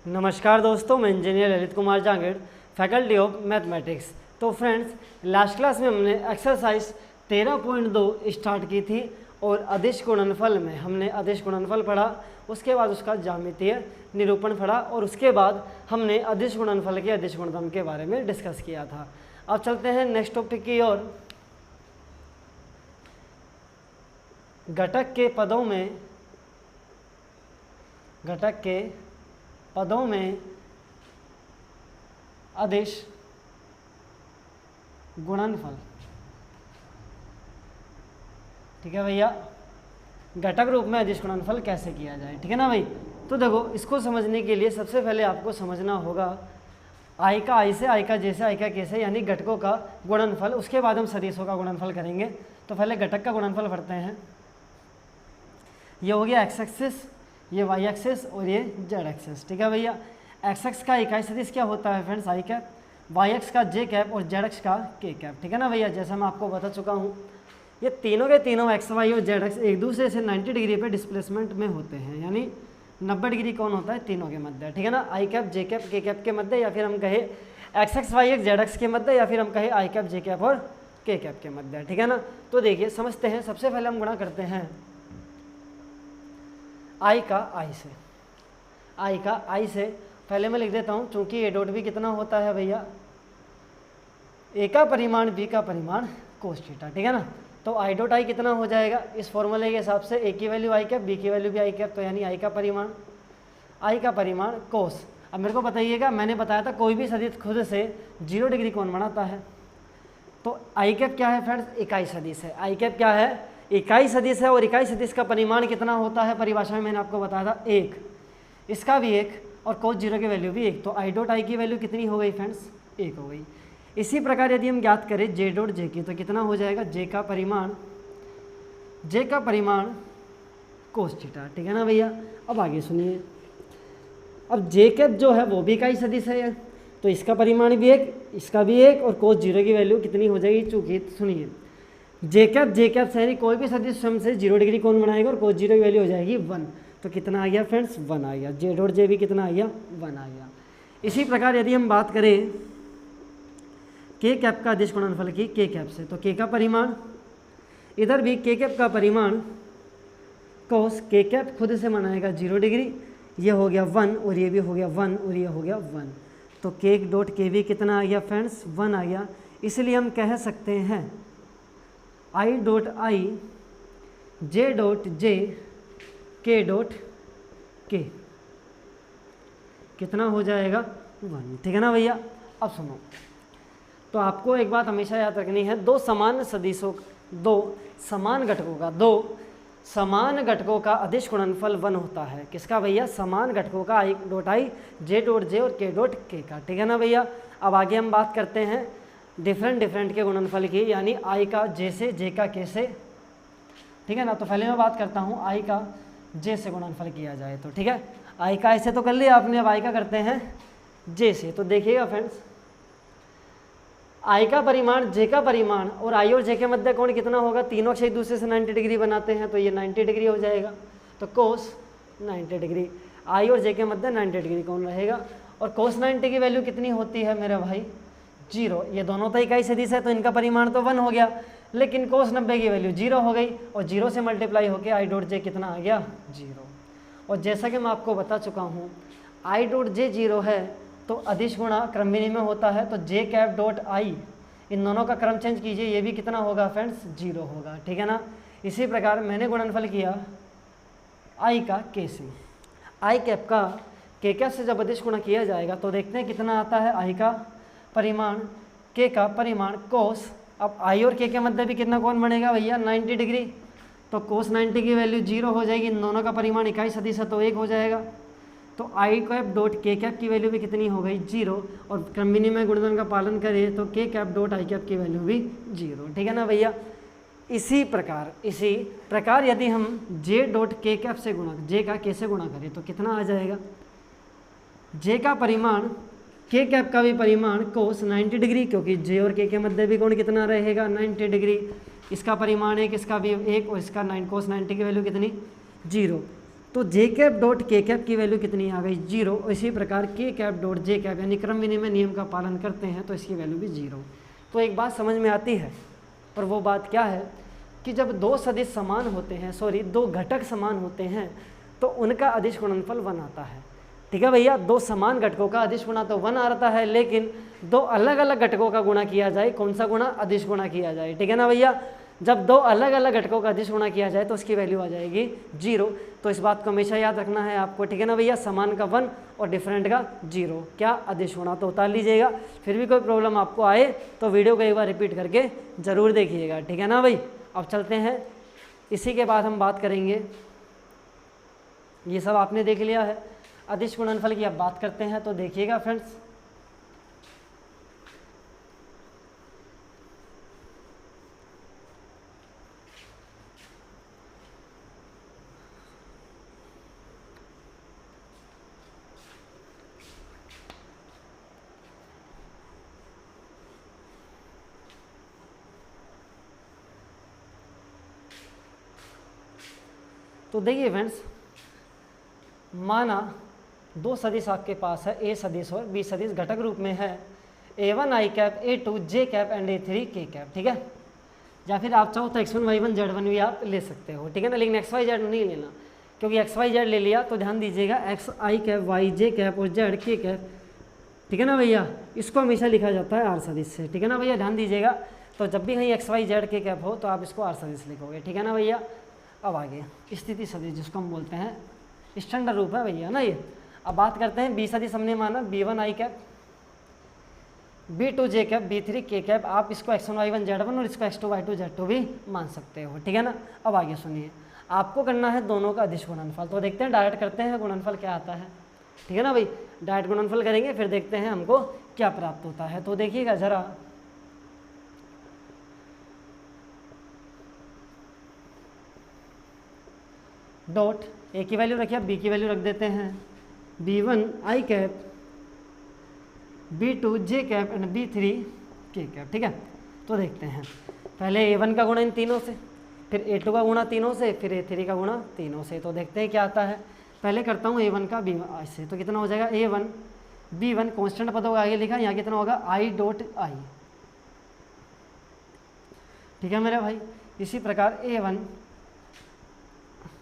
नमस्कार दोस्तों, मैं engineer Lalit Kumar Jangad, faculty of mathematics. तो फ्रेंड्स, लास्ट क्लास में हमने एक्सरसाइज 13.2 स्टार्ट की थी और अदिश गुणनफल में हमने अदिश गुणनफल पढ़ा, उसके बाद उसका ज्यामितीय निरूपण पढ़ा और उसके बाद हमने अदिश गुणनफल के अदिश गुणधर्म के बारे में डिस्कस किया था। अब चलते हैं नेक्स्ट टॉपिक की ओर। घटक के पदों में अदिश गुणनफल। ठीक है भैया, घटक रूप में अदिश गुणनफल कैसे किया जाए, ठीक है ना भाई। तो देखो, इसको समझने के लिए सबसे पहले आपको समझना होगा आई का आई से, आई का जे से, आई का के से, यानी घटकों का गुणनफल। उसके बाद हम सदिशों का गुणनफल करेंगे। तो पहले घटक का गुणनफल पढ़ते हैं। ये हो गया एक्स एक्सिस, ये वाई एक्सिस और ये जेड एक्सिस। ठीक है भैया, एक्स एक्स का इकाई सदिश क्या होता है फ्रेंड्स, आई कैप, वाई एक्स का जे कैप और जेड एक्स का के कैप। ठीक है ना भैया, जैसा मैं आपको बता चुका हूँ, ये तीनों के तीनों एक्स वाई और जेड एक्स एक दूसरे से 90 डिग्री पे डिस्प्लेसमेंट में होते हैं, यानी 90 डिग्री कौन होता है, तीनों के मध्य। ठीक है ना, I cap J cap K cap के मध्य, या फिर हम कहे X X Y X Z X के मध्य, या फिर हम कहे आई कैप जे कैप और के कैप के मध्य। ठीक है ना, तो देखिए समझते हैं। सबसे पहले हम गुणा करते हैं आई का आई से। आई का आई से पहले मैं लिख देता हूँ, चूंकि ए डॉट भी कितना होता है भैया, ए का परिमाण बी का परिमाण कोस थीटा। ठीक है ना, तो आई डॉट आई कितना हो जाएगा इस फॉर्मूले के हिसाब से, ए की वैल्यू आई कैप, बी की वैल्यू भी आई कैप, तो यानी आई का परिमाण कोस। अब मेरे को बताइएगा, मैंने बताया था कोई भी सदिश खुद से 0 डिग्री कोण बनाता है। तो आई कैप क्या है फ्रेंड्स, इकाई सदिश है। आई कैप क्या है, इकाई सदिश है। और इकाई सदिश का परिमाण कितना होता है, परिभाषा में मैंने आपको बताया था 1, इसका भी 1 और कोस 0 की वैल्यू भी 1। तो आई डॉट आई की वैल्यू कितनी हो गई फ्रेंड्स, 1 हो गई। इसी प्रकार यदि हम ज्ञात करें जे डॉट जे की, तो कितना हो जाएगा, जे का परिमाण कोस थीटा। ठीक है ना भैया। अब आगे सुनिए, अब जे कैप जो है वो भी इकाई सदिश है, तो इसका परिमाण भी 1, इसका भी 1 और कोस 0 की वैल्यू कितनी हो जाएगी, चूंकि सुनिए जे कैप से कोई भी सदिश स्वयं से 0 डिग्री कोण बनाएगा और कोस 0 की वैल्यू हो जाएगी 1। तो कितना आ गया फ्रेंड्स, 1 आ गया। जे डॉट जे भी कितना आ गया, 1 आ गया। इसी प्रकार यदि हम बात करें के कैप का अदिश गुणनफल की के कैप से, तो के का परिमाण, इधर भी के कैप का परिमाण कोस के कैप खुद से बनाएगा 0 डिग्री, ये हो गया 1 और ये भी हो गया 1 और ये हो गया 1। तो के डॉट के भी कितना आ गया फ्रेंड्स, 1 आ गया। इसलिए हम कह सकते हैं I dot I, J dot J, के डॉट के कितना हो जाएगा, 1। ठीक है ना भैया। अब सुनो, तो आपको एक बात हमेशा याद रखनी है, दो समान घटकों का अदिश गुणनफल 1 होता है। किसका भैया, समान घटकों का, I dot I, J dot J और के डॉट के का। ठीक है ना भैया। अब आगे हम बात करते हैं डिफरेंट के गुणनफल की, यानी आई का जे से, जे का के से। ठीक है ना, तो पहले मैं बात करता हूँ आई का जे से गुणनफल किया जाए तो। ठीक है, आई का ऐसे तो कर लिया आपने, अब आई का करते हैं जे से। तो देखिएगा फ्रेंड्स, आई का परिमाण, जे का परिमाण और आई और जे के मध्य कोण कितना होगा, तीनों अक्ष एक दूसरे से 90 डिग्री बनाते हैं, तो ये 90 डिग्री हो जाएगा। तो कोस 90 डिग्री, आई और जे के मध्य 90 डिग्री कोण रहेगा। और कोस 90 की वैल्यू कितनी होती है मेरा भाई, 0। ये दोनों तो इकाई सदिश है, तो इनका परिमाण तो 1 हो गया, लेकिन कोस 90 की वैल्यू 0 हो गई और 0 से मल्टीप्लाई होकर आई डॉट जे कितना आ गया, 0। और जैसा कि मैं आपको बता चुका हूँ, आई डॉट जे 0 है तो अदिश गुणा क्रम विनिमय होता है, तो जे कैप डॉट आई, इन दोनों का क्रम चेंज कीजिए, ये भी कितना होगा फ्रेंड्स, 0 होगा। ठीक है ना। इसी प्रकार मैंने गुणनफल किया आई का के से, आई कैप का के कैप से जब अदिश गुणा किया जाएगा तो देखते हैं कितना आता है, आई का परिमाण, के का परिमाण कोस। अब आई और के मध्य भी कितना कोण बनेगा भैया, 90 डिग्री, तो कोस 90 की वैल्यू 0 हो जाएगी। इन दोनों का परिमाण इकाई सदिश है तो 1 हो जाएगा। तो आई कैप डॉट के कैप की वैल्यू भी कितनी हो गई, 0। और क्रम विनिमय गुणधर्म का पालन करें तो के कैप डॉट आई कैप की वैल्यू भी 0। ठीक है ना भैया। इसी प्रकार यदि हम जे डॉट के कैप से गुणा, जे का के से गुणा करें तो कितना आ जाएगा, जे का परिमाण, के कैप का भी परिमाण कोस 90 डिग्री, क्योंकि जे और के मध्य भी कोण कितना रहेगा, 90 डिग्री। इसका परिमाण 1, इसका भी 1 और इसका 9 कोस 90 की वैल्यू कितनी, 0। तो जे कैप डॉट के कैप की वैल्यू कितनी आ गई 0। इसी प्रकार के कैप डॉट जे कैप यानी क्रम विनिमय नियम का पालन करते हैं तो इसकी वैल्यू भी 0। तो एक बात समझ में आती है, पर वो बात क्या है कि जब दो सदिश समान होते हैं, दो घटक समान होते हैं, तो उनका अदिश गुणनफल 1 आता है। ठीक है भैया, दो समान घटकों का अदिश गुणा तो 1 आता है, लेकिन दो अलग अलग घटकों का गुणा किया जाए, कौन सा गुणा, अदिश गुणा किया जाए। ठीक है ना भैया, जब दो अलग अलग घटकों का अदिश गुणा किया जाए तो उसकी वैल्यू आ जाएगी 0। तो इस बात को हमेशा याद रखना है आपको। ठीक है ना भैया, समान का 1 और डिफरेंट का 0, क्या, अदिश गुणा। तो उतार लीजिएगा। फिर भी कोई प्रॉब्लम आपको आए तो वीडियो को एक बार रिपीट करके ज़रूर देखिएगा। ठीक है ना भाई। अब चलते हैं, इसी के बाद हम बात करेंगे, ये सब आपने देख लिया है, अदिश गुणनफल की अब बात करते हैं। तो देखिएगा फ्रेंड्स, तो देखिए फ्रेंड्स, माना दो सदिश आपके पास है, ए सदिश और बी सदिश घटक रूप में है, A1 I cap, A2 J cap and A3 K cap. ठीक है, या फिर आप चाहो तो X1 Y1 Z1 भी आप ले सकते हो। ठीक है ना, लेकिन XY Z नहीं लेना, क्योंकि XY Z ले लिया तो ध्यान दीजिएगा X I cap, Y J cap और Z K कैप। ठीक है ना भैया, इसको हमेशा लिखा जाता है R सदिश से। ठीक है ना भैया, ध्यान दीजिएगा। तो जब भी कहीं XY Z K कैप हो तो आप इसको R सदिश लिखोगे। ठीक है ना भैया। अब आगे स्थिति सदिश, जिसको हम बोलते हैं स्टैंडर्ड रूप है भैया ना ये। अब बात करते हैं बी सदिश, हमने माना B1 I cap, B2 J cap, B3 K cap. आप इसको X1 Y1 Z1 और इसको X2 Y2 Z2 भी मान सकते हो। ठीक है ना। अब आगे सुनिए, आपको करना है दोनों का अदिश गुणनफल। तो देखते हैं, डायरेक्ट करते हैं, गुणनफल क्या आता है। ठीक है ना भाई, डायरेक्ट गुणनफल करेंगे, फिर देखते हैं हमको क्या प्राप्त होता है। तो देखिएगा जरा, डॉट ए की वैल्यू रखिए, बी की वैल्यू रख देते हैं, B1 I cap, B2 J cap and B3 K cap. ठीक है, तो देखते हैं, पहले A1 का गुणा इन तीनों से, फिर A2 का गुणा तीनों से, फिर A3 का गुणा तीनों से। तो देखते हैं क्या आता है। पहले करता हूँ A1 का B1 से, तो कितना हो जाएगा A1 B1 कॉन्स्टेंट पद होगा, आगे लिखा, यहाँ कितना होगा I डॉट I। ठीक है मेरे भाई। इसी प्रकार A1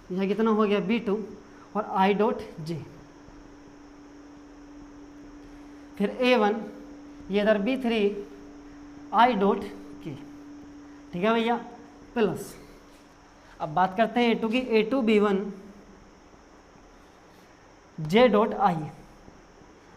यह कितना हो गया B2 और I डॉट J, फिर A1 ये इधर B3 I डॉट K। ठीक है भैया, प्लस अब बात करते हैं A2 की, A2 B1 J dot I।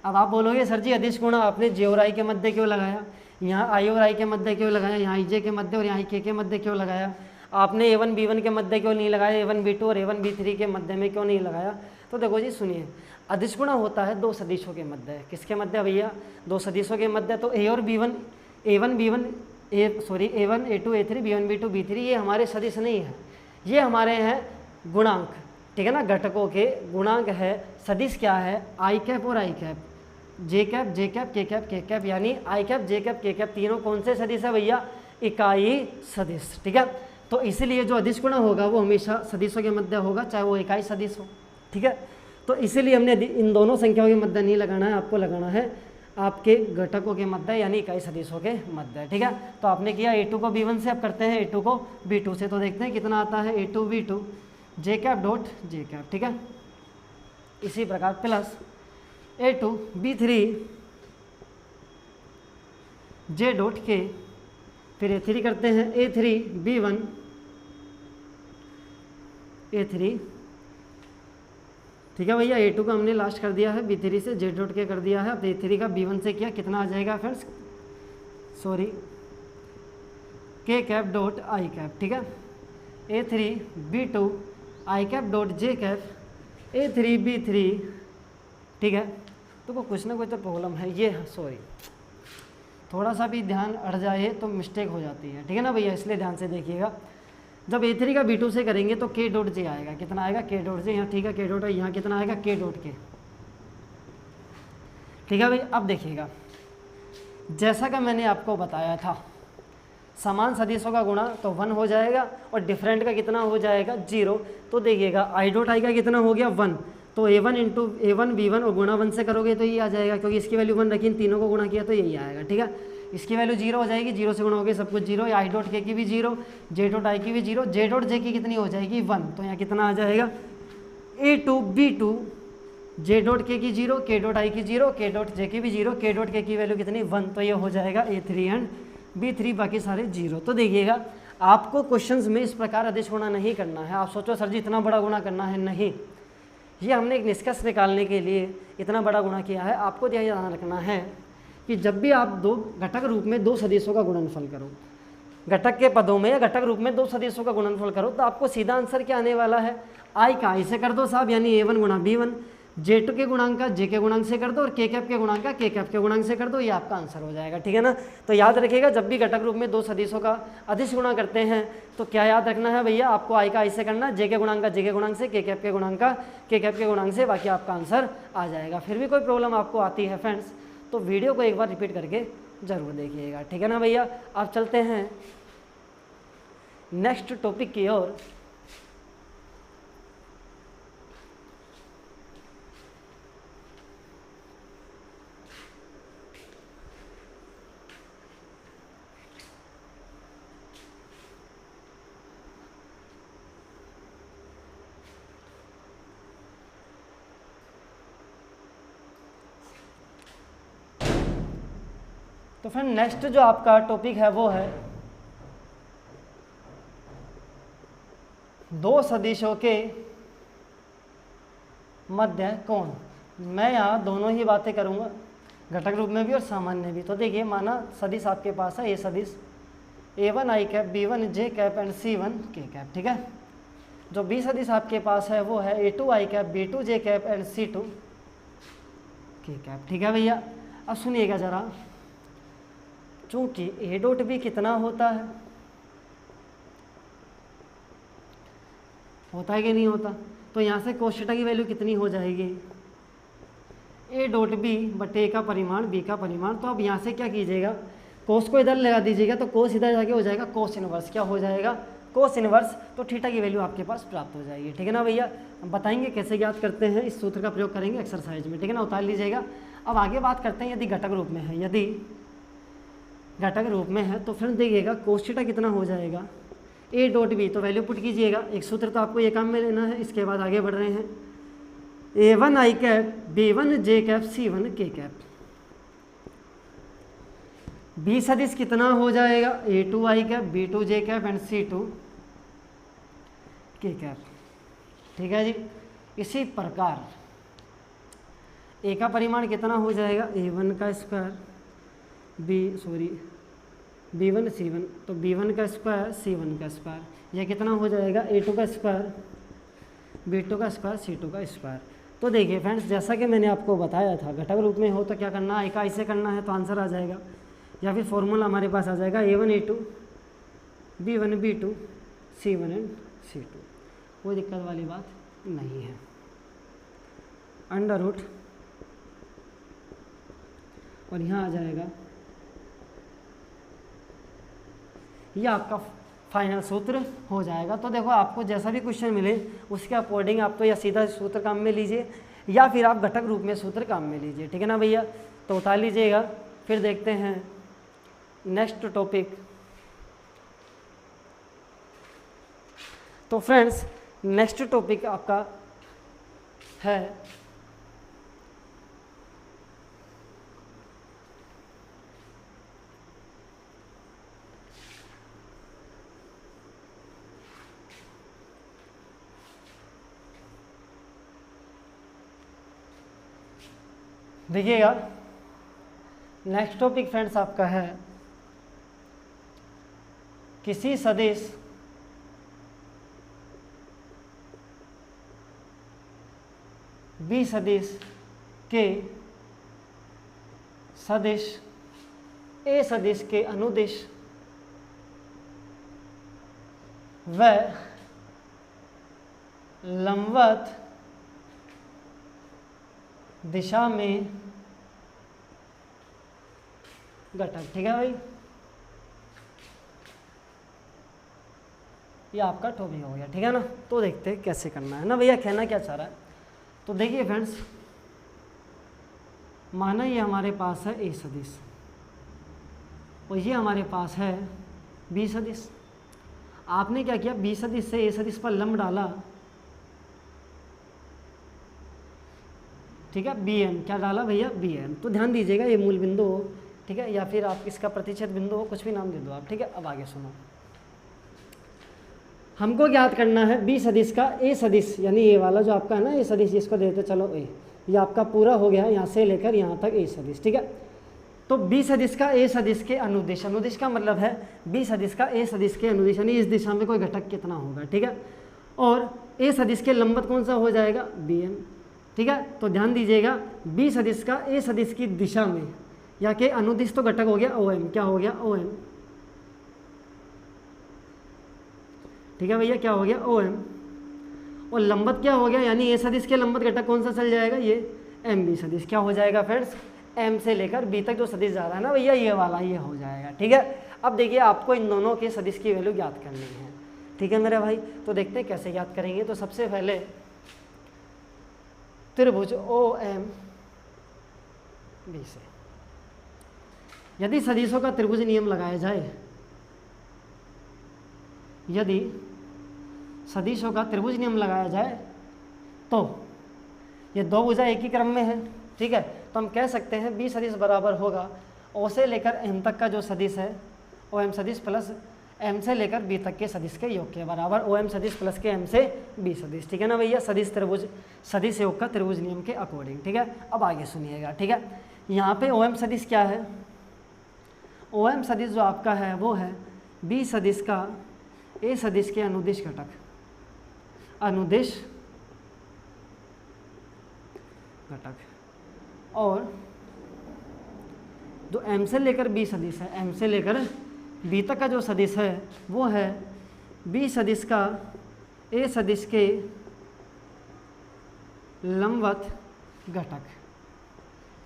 अब आप बोलोगे सर जी अदिश गुणा आपने J और I के मध्य क्यों लगाया, यहाँ I और I के मध्य क्यों लगाया, यहाँ IJ के मध्य और यहाँ K के मध्य क्यों लगाया, आपने A1 B1 के मध्य क्यों नहीं लगाया, A1 B2 और A1 B3 के मध्य में क्यों नहीं लगाया। तो देखो जी सुनिए, अदिश गुणा होता है दो सदिशों के मध्य। किसके मध्य भैया, दो सदिशों के मध्य। तो A और B1, A1 B1 A1 A2 A3 B1 B2 B3 ये हमारे सदिश नहीं है, ये हमारे हैं गुणांक। ठीक है ना, घटकों के गुणांक है। सदिश क्या है, I कैप और I cap, J cap J cap K cap K cap, यानी I cap J cap K cap तीनों कौन से सदिश है भैया, इकाई सदिश। ठीक है, तो इसीलिए जो अदिश गुणा होगा वो हमेशा सदिशों के मध्य होगा, चाहे वो इकाई सदिश हो। ठीक है, तो इसीलिए हमने इन दोनों संख्याओं के मध्य नहीं लगाना है, आपको लगाना है आपके घटकों के मध्य यानी इकाई सदिशों के मध्य। ठीक है, तो आपने किया A2 को B1 से, अब करते हैं A2 को B2 से। तो देखते हैं कितना आता है A2 B2 J cap dot J cap. ठीक है, इसी प्रकार plus A2 B3 J dot K, फिर A3 करते हैं A3 B1 A3। ठीक है भैया, A2 का हमने लास्ट कर दिया है, B3 से J डॉट K कर दिया है। अब A3 का B1 से किया, कितना आ जाएगा friends, sorry K cap dot I cap. ठीक है, A3 B2 I cap dot J cap, A3 B3। ठीक है, तो कुछ ना कुछ तो प्रॉब्लम है ये, सॉरी थोड़ा सा भी ध्यान अड़ जाए तो मिस्टेक हो जाती है। ठीक है ना भैया, इसलिए ध्यान से देखिएगा। जब A3 का B2 से करेंगे तो K डॉट J आएगा, कितना आएगा K डॉट J, यहाँ ठीक है K डॉट है, यहाँ कितना आएगा K डॉट K। ठीक है भाई, अब देखिएगा जैसा कि मैंने आपको बताया था, समान सदिशों का गुणा तो 1 हो जाएगा और डिफरेंट का कितना हो जाएगा 0। तो देखिएगा आई डॉट आई का कितना हो गया 1, तो a1 इंटू a1 b1 और गुणा 1 से करोगे तो ये आ जाएगा, क्योंकि इसकी वैल्यू 1 रखी, इन तीनों को गुणा किया तो यही आएगा। ठीक है, इसकी वैल्यू 0 हो जाएगी, 0 से गुणा होगी सब कुछ 0, आई डॉट के की भी 0, जे डॉट आई की भी 0, जे डॉट जे की कितनी हो जाएगी 1, तो यहाँ कितना आ जाएगा a2 b2 जे डॉट के की 0, के डॉट आई की 0, के डॉट जे की भी 0, के डॉट के की वैल्यू कितनी 1, तो ये हो जाएगा a3 एंड b3, बाकी सारे 0। तो देखिएगा आपको क्वेश्चंस में इस प्रकार अदिश गुणा नहीं करना है। आप सोचो सर जी इतना बड़ा गुणा करना है, नहीं, ये हमने एक निष्कर्ष निकालने के लिए इतना बड़ा गुणा किया है। आपको ध्यान रखना है कि जब भी आप दो घटक रूप में दो सदिशों का गुणनफल करो, घटक के पदों में या घटक रूप में दो सदिशों का गुणनफल करो, तो आपको सीधा आंसर क्या आने वाला है, आई का आई से कर दो साहब, यानी a1 गुणा b1, j2 के गुणांक का j के गुणांक से कर दो और k कैप के गुणांक का k कैप के गुणांक से कर दो, ये आपका आंसर हो जाएगा। ठीक है ना, तो याद रखिएगा जब भी घटक रूप में दो सदिशों का अदिश गुणा करते हैं तो क्या याद रखना है भैया, आपको आई का आई से करना, j के गुणांक का j के गुणांक से, k कैप के गुणांक का k कैप के गुणांक से, बाकी आपका आंसर आ जाएगा। फिर भी कोई प्रॉब्लम आपको आती है फ्रेंड्स तो वीडियो को एक बार रिपीट करके ज़रूर देखिएगा। ठीक है ना भैया, अब चलते हैं नेक्स्ट टॉपिक की ओर। तो फ्रेंड नेक्स्ट जो आपका टॉपिक है वो है दो सदिशों के मध्य कोण। मैं यहाँ दोनों ही बातें करूँगा, घटक रूप में भी और सामान्य भी। तो देखिए माना सदिश आपके पास है, ये सदिश a1 I cap b1 J cap and c1 k cap. ठीक है, जो b सदिश आपके पास है वो है a2 I cap b2 J cap and c2 k cap. ठीक है भैया, अब सुनिएगा ज़रा, चूँकि a डॉट भी कितना होता है कि नहीं होता, तो यहाँ से कोष्ठता की वैल्यू कितनी हो जाएगी, a डॉट बी बटे a का परिमाण b का परिमाण। तो अब यहाँ से क्या कीजिएगा, कोस को इधर लगा दीजिएगा, तो कोस इधर जाके हो जाएगा कोस इनवर्स। क्या हो जाएगा, कोस इनवर्स। तो थीटा की वैल्यू आपके पास प्राप्त हो जाएगी। ठीक है ना भैया, बताएंगे कैसे ज्ञात करते हैं, इस सूत्र का प्रयोग करेंगे एक्सरसाइज में। ठीक है ना, उतार लीजिएगा। अब आगे बात करते हैं यदि घटक रूप में है, यदि घटक रूप में है तो फिर देखिएगा कोस थीटा कितना हो जाएगा, a डॉट बी, तो वैल्यू पुट कीजिएगा। एक सूत्र तो आपको ये काम में लेना है, इसके बाद आगे बढ़ रहे हैं। a1 I cap b1 J cap c1 k cap, b सदिश कितना हो जाएगा, a2 I cap b2 J cap and c2 k cap. ठीक है जी, इसी प्रकार a का परिमाण कितना हो जाएगा, a1 का स्क्वायर b1 c1, तो b1 का स्क्वायर c1 का स्क्वायर, यह कितना हो जाएगा a2 का स्क्वायर b2 का स्क्वायर c2 का स्क्वायर। तो देखिए फ्रेंड्स, जैसा कि मैंने आपको बताया था घटक रूप में हो तो क्या करना, आई का आई से करना है तो आंसर आ जाएगा, या फिर फॉर्मूला हमारे पास आ जाएगा a1 a2 b1 b2 c1 and c2, कोई दिक्कत वाली बात नहीं है। अंडर रूट और यहाँ आ जाएगा, यह आपका फाइनल सूत्र हो जाएगा। तो देखो आपको जैसा भी क्वेश्चन मिले उसके अकॉर्डिंग आप तो या सीधा सूत्र काम में लीजिए या फिर आप घटक रूप में सूत्र काम में लीजिए। ठीक है ना भैया, तो उतार लीजिएगा। फिर देखते हैं नेक्स्ट टॉपिक। तो फ्रेंड्स नेक्स्ट टॉपिक आपका है देखिएगा, नेक्स्ट टॉपिक फ्रेंड्स आपका है किसी सदिश बी सदिश के सदिश ए सदिश के अनुदिश व लंबवत दिशा में घटक। ठीक है भाई, ये आपका टू बी हो गया, ठीक है ना। तो देखते हैं कैसे करना है ना भैया, कहना क्या चाह रहा है। तो देखिए फ्रेंड्स, माना ये हमारे पास है ए सदिश और ये हमारे पास है बी सदिश। आपने क्या किया, बी सदिश से ए सदिश पर लंब डाला, ठीक है, बी एम क्या डाला भैया, बी एम। तो ध्यान दीजिएगा ये मूल बिंदु हो, ठीक है, या फिर आप इसका प्रतिच्छेद बिंदु हो, कुछ भी नाम दे दो आप, ठीक है। अब आगे सुनो, हमको ज्ञात करना है बी सदिश का ए सदिश, यानी ये वाला जो आपका है ना ए सदिश, जिसको देते चलो ए, ये आपका पूरा हो गया यहाँ से लेकर यहाँ तक ए सदिश, ठीक है। तो बी सदिश का ए सदिश के अनुदिश, अनुदिश का मतलब है बी सदिश का ए सदिश के अनुदिश, यानी इस दिशा में कोई घटक कितना होगा, ठीक है। और ए सदिश के लंबवत कौन सा हो जाएगा, बी एम, ठीक है। तो ध्यान दीजिएगा, बी सदिश का ए सदिश की दिशा में या के अनुदिश तो घटक हो गया ओ एम, क्या हो गया ओ एम, ठीक है भैया, क्या हो गया ओ एम। और लंबवत क्या हो गया, यानी ए सदिश के लंबवत घटक कौन सा चल जाएगा, ये एम बी सदिश, क्या हो जाएगा फ्रेंड्स, एम से लेकर बी तक जो सदिश जा रहा है ना भैया, ये वाला ये हो जाएगा, ठीक है। अब देखिए आपको इन दोनों के सदिश की वैल्यू ज्ञात करनी है, ठीक है मेरे भाई। तो देखते हैं कैसे ज्ञात करेंगे। तो सबसे पहले त्रिभुज ओ एम बी से यदि सदिशों का त्रिभुज नियम लगाया जाए, यदि सदिशों का त्रिभुज नियम लगाया जाए तो ये दो भुजा एक ही क्रम में है, ठीक है। तो हम कह सकते हैं बी सदिश बराबर होगा ओ से लेकर एम तक का जो सदिश है ओ एम सदिश प्लस एम से लेकर बी तक के सदिश के योग के बराबर ओ एम सदिश प्लस के एम से बी सदिश, ठीक है ना भैया। सदिश त्रिभुज सदिश योग का त्रिभुज नियम के अकॉर्डिंग, ठीक है। अब आगे सुनिएगा, ठीक है। यहाँ पे ओ एम सदिश क्या है, ओ एम सदिश जो आपका है वो है बी सदिश का ए सदिश के अनुदिश घटक, अनुदिश घटक, और जो एम से लेकर बी सदिश है, एम से लेकर बी तक का जो सदिश है वो है बी सदिश का ए सदिश के लंबवत घटक,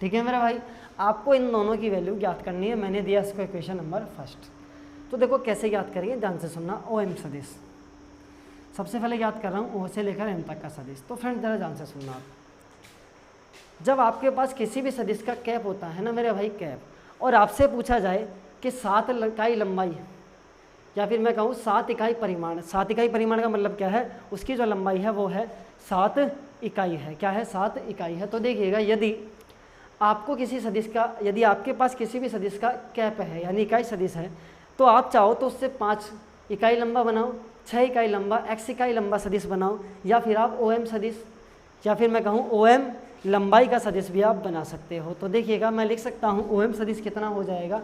ठीक है मेरा भाई। आपको इन दोनों की वैल्यू ज्ञात करनी है, मैंने दिया इसको इक्वेशन नंबर फर्स्ट। तो देखो कैसे ज्ञात करेंगे, ध्यान से सुनना। ओ एम सदिश सबसे पहले ज्ञात कर रहा हूँ, ओ से लेकर एम तक का सदिश। तो फ्रेंड जरा ध्यान से सुनना आप, जब आपके पास किसी भी सदिश का कैप होता है ना मेरे भाई, कैप, और आपसे पूछा जाए कि 7 इकाई लंबाई या फिर मैं कहूँ 7 इकाई परिमाण, 7 इकाई परिमाण का मतलब क्या है, उसकी जो लंबाई है वो है 7 इकाई है, क्या है 7 इकाई है। तो देखिएगा यदि आपको किसी सदिश का, यदि आपके पास किसी भी सदिश का कैप है यानी इकाई सदिश है, तो आप चाहो तो उससे 5 इकाई लंबा बनाओ, 6 इकाई लंबा, x इकाई लंबा सदिश बनाओ, या फिर आप ओ एम सदिश या फिर मैं कहूँ ओ एम लंबाई का सदिश भी आप बना सकते हो। तो देखिएगा मैं लिख सकता हूँ ओ एम सदिश कितना हो जाएगा,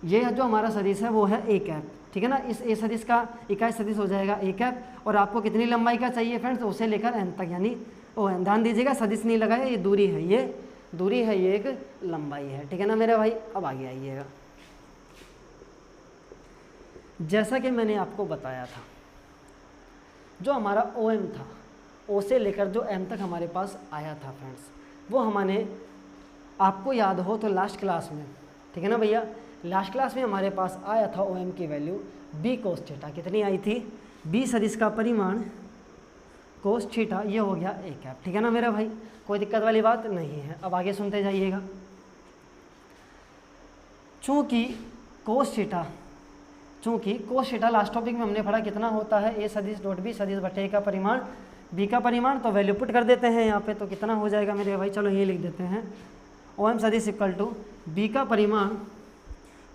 ये जो हमारा सदिश है वो है ए कैप, ठीक है ना। इस ए सदिश का इकाई सदिश हो जाएगा ए कैप, और आपको कितनी लंबाई का चाहिए फ्रेंड्स, उसे लेकर एन तक, यानी ओ एन। ध्यान दीजिएगा सदिश नहीं लगाया, ये दूरी है, ये दूरी है, ये एक लंबाई है, ठीक है ना मेरे भाई। अब आगे आइएगा, जैसा कि मैंने आपको बताया था, जो हमारा ओ एम था, ओ से लेकर जो एम तक हमारे पास आया था फ्रेंड्स, वो हमने, आपको याद हो तो लास्ट क्लास में, ठीक है ना भैया, लास्ट क्लास में हमारे पास आया था ओ एम की वैल्यू बी कोस थीटा, कितनी आई थी, बी सदिश का परिमाण कोस थीटा, ये हो गया ए कैप, ठीक है ना मेरा भाई, कोई दिक्कत वाली बात नहीं है। अब आगे सुनते जाइएगा, चूँकि कोस थीटा लास्ट टॉपिक में हमने पढ़ा कितना होता है, ए सदिश डॉट बी सदिश बटे ए का परिमाण बी का परिमाण, तो वैल्यू पुट कर देते हैं यहाँ पे, तो कितना हो जाएगा मेरे भाई, चलो ये लिख देते हैं, ओ एम सदिश इक्वल टू बी का परिमाण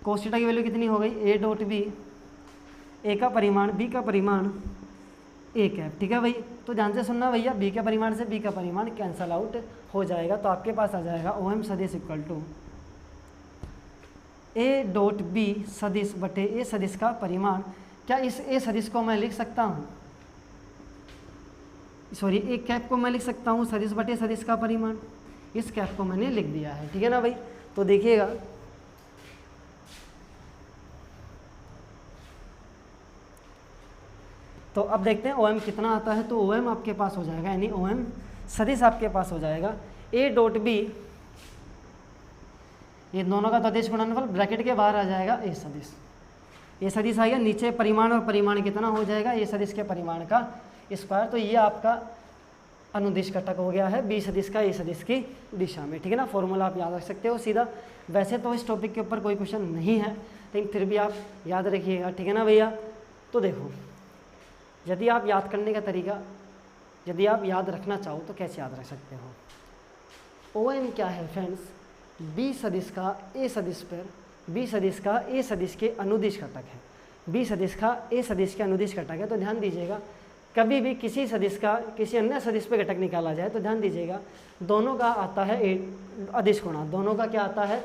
कोस थीटा की वैल्यू कितनी हो गई, ए डॉट बी, ए का परिमाण बी का परिमाण ए कैप, ठीक है भाई। तो ध्यान से सुनना भैया, बी के परिमाण से बी का परिमाण कैंसल आउट हो जाएगा, तो आपके पास आ जाएगा ओ एम सदिश equal to A dot B सदिश बटे ए सदिश का परिमाण। क्या इस ए सदिश को मैं लिख सकता हूँ, सॉरी ए कैप को मैं लिख सकता हूँ सदिश बटे सदिश का परिमाण, इस कैप को मैंने लिख दिया है, ठीक है ना भाई। तो देखिएगा तो अब देखते हैं ओ एम कितना आता है। तो ओ एम आपके पास हो जाएगा, यानी ओ एम सदिश आपके पास हो जाएगा ए डॉट बी, ये दोनों का तदिश गुणनफल ब्रैकेट के बाहर आ जाएगा ए सदिश, ये सदिश आ गया, नीचे परिमाण और परिमाण कितना हो जाएगा, ये सदिश के परिमाण का स्क्वायर। तो ये आपका अनुदिश घटक हो गया है बी सदिश का ए सदिश की दिशा में, ठीक है ना। फॉर्मूला आप याद रख सकते हो सीधा। वैसे तो इस टॉपिक के ऊपर कोई क्वेश्चन नहीं है, लेकिन फिर भी आप याद रखिएगा, ठीक है ना भैया। तो देखो, यदि आप याद करने का तरीका, यदि आप याद रखना चाहो तो कैसे याद रख सकते हो। ओ एम क्या है फ्रेंड्स, बी सदिश का ए सदिश पर, बी सदिश का ए सदिश के अनुदिश घटक है, बी सदिश का ए सदिश के अनुदिश घटक है। तो ध्यान दीजिएगा, कभी भी किसी सदिश का किसी अन्य सदिश पे घटक निकाला जाए तो ध्यान दीजिएगा दोनों का आता है अदिश गुणा, दोनों का क्या आता है,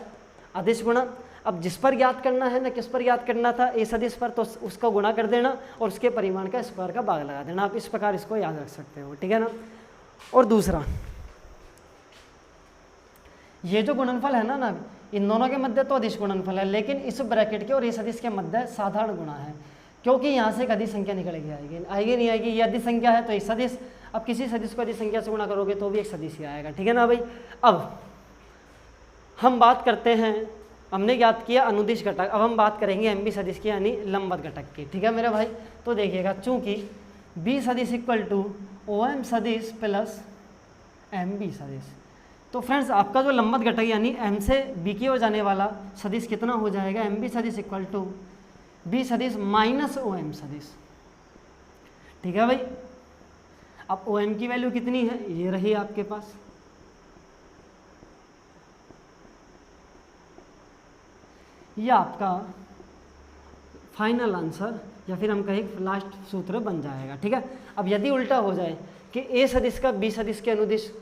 अदिश गुणा। अब जिस पर याद करना है ना, किस पर याद करना था, ए सदिश पर, तो उसका गुणा कर देना और उसके परिमाण का स्क्वायर का भाग लगा देना। आप इस प्रकार इसको याद रख सकते हो, ठीक है ना। और दूसरा, ये जो गुणनफल है ना, इन दोनों के मध्य तो अदिश गुणनफल है, लेकिन इस ब्रैकेट के और ए सदिश के मध्य साधारण गुणा है, क्योंकि यहाँ से एक अदिश संख्या निकल के आएगी, आएगी नहीं आएगी, ये अदिश संख्या है तो एक सदिश। अब किसी सदिश को अदिश संख्या से गुणा करोगे तो भी एक सदिश ही आएगा, ठीक है ना भाई। अब हम बात करते हैं, हमने याद किया अनुदिश घटक, अब हम बात करेंगे एम बी सदिश की यानी लंबवत घटक की, ठीक है मेरे भाई। तो देखिएगा, चूंकि बी सदिश इक्वल टू ओ एम सदिश प्लस एम बी सदिश, तो फ्रेंड्स आपका जो लंबवत घटक यानी एम से बी की ओर जाने वाला सदिश कितना हो जाएगा, एम बी सदिश इक्वल टू बी सदिश माइनस ओ एम सदिश, ठीक है भाई। अब ओ एम की वैल्यू कितनी है, ये रही आपके पास, ये आपका फाइनल आंसर या फिर हम कहें लास्ट सूत्र बन जाएगा, ठीक है। अब यदि उल्टा हो जाए कि ए सदिश का बी सदिश के अनुदिश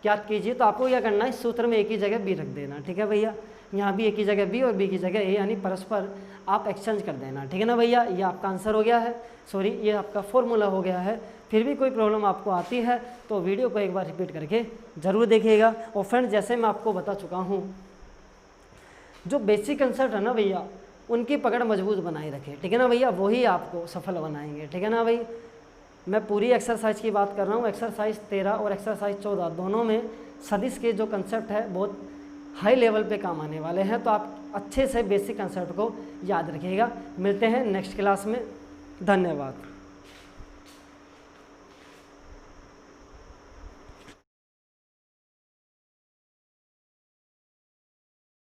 याद कीजिए, तो आपको क्या करना है, इस सूत्र में एक ही जगह बी रख देना, ठीक है भैया। यहाँ भी एक ही जगह बी और बी की जगह ए, यानी परस्पर आप एक्सचेंज कर देना, ठीक है ना भैया। ये आपका आंसर हो गया है, सॉरी ये आपका फॉर्मूला हो गया है। फिर भी कोई प्रॉब्लम आपको आती है तो वीडियो को एक बार रिपीट करके ज़रूर देखिएगा। और फ्रेंड्स, जैसे मैं आपको बता चुका हूँ, जो बेसिक कंसेप्ट है ना भैया, उनकी पकड़ मजबूत बनाए रखें, ठीक है ना भैया, वही आपको सफल बनाएंगे, ठीक है ना भाई। मैं पूरी एक्सरसाइज की बात कर रहा हूँ, एक्सरसाइज 13 और एक्सरसाइज 14 दोनों में सदिश के जो कंसेप्ट है बहुत हाई लेवल पे काम आने वाले हैं। तो आप अच्छे से बेसिक कंसेप्ट को याद रखिएगा। मिलते हैं नेक्स्ट क्लास में, धन्यवाद।